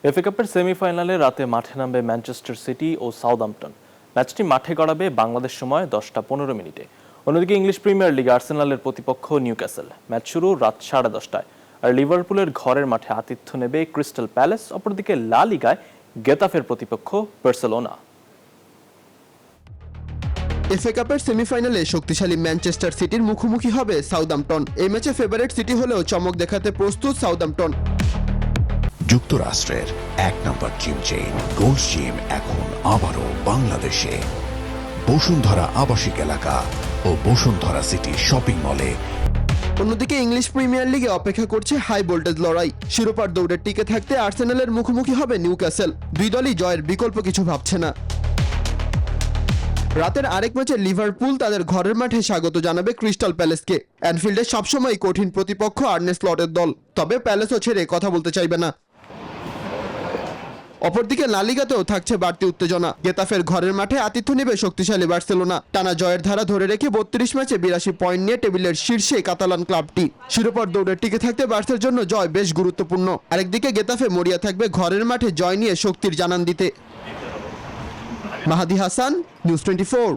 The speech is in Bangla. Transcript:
এফএ কাপের সেমিফাইনালে রাতে মাঠে নামবে ম্যানচেস্টার সিটি ও সাউদাম্পটন। ম্যাচটি মাঠে গড়াবে বাংলাদেশ সময় 10টা 15 মিনিটে। অন্যদিকে ইংলিশ প্রিমিয়ার লিগে আর্সেনালের প্রতিপক্ষ নিউক্যাসল। ম্যাচ শুরু রাত 10:30টায়। আর লিভারপুলের ঘরের মাঠে আতিথ্য নেবে ক্রিস্টাল প্যালেস। অপরদিকে লা লিগায় গেতাফের প্রতিপক্ষ বার্সেলোনা। এফএ কাপের সেমিফাইনালে শক্তিশালী ম্যানচেস্টার সিটির মুখোমুখি হবে সাউদাম্পটন। এই ম্যাচে ফেভারিট সিটি হলেও চমক দেখাতে প্রস্তুত সাউদাম্পটন। যুক্তরাষ্ট্রের 1 নম্বর জিম চেইন গোল্ড জিম এখন আবারও বাংলাদেশে। বসুন্ধরা আবাসিক এলাকা ও বসুন্ধরা সিটি শপিং মলে। অন্যদিকে ইংলিশ প্রিমিয়ার লিগে অপেক্ষা করছে হাই ভোল্টেজ লড়াই। শিরোপার দৌড়ে টিকে থাকতে আর্সেনালের মুখোমুখি হবে নিউক্যাসল। দুই দলই জয়ের বিকল্প কিছু ভাবছে না। রাতের আরেক ম্যাচে লিভারপুল তাদের ঘরের মাঠে স্বাগত জানাবে ক্রিস্টাল প্যালেসকে। অ্যানফিল্ডে সবসময় কঠিন প্রতিপক্ষ আর্নে স্লটের দল, তবে প্যালেসও ছেড়ে কথা বলতে চাইবে না। অপরদিকে লা লিগাতেও থাকছে বাড়তি উত্তেজনা। গেতাফের ঘরের মাঠে আতিথ্য নেবে শক্তিশালী বার্সেলোনা। টানা জয়ের ধারা ধরে রেখে 32 ম্যাচে 82 পয়েন্ট নিয়ে টেবিলের শীর্ষে কাতালান ক্লাবটি। শিরোপার দৌড়ে টিকে থাকতে বার্সার জন্য জয় বেশ গুরুত্বপূর্ণ। আরেকদিকে গেতাফে মরিয়া থাকবে ঘরের মাঠে জয় নিয়ে শক্তির জানান দিতে। মাহাদি হাসান, নিউজ 24।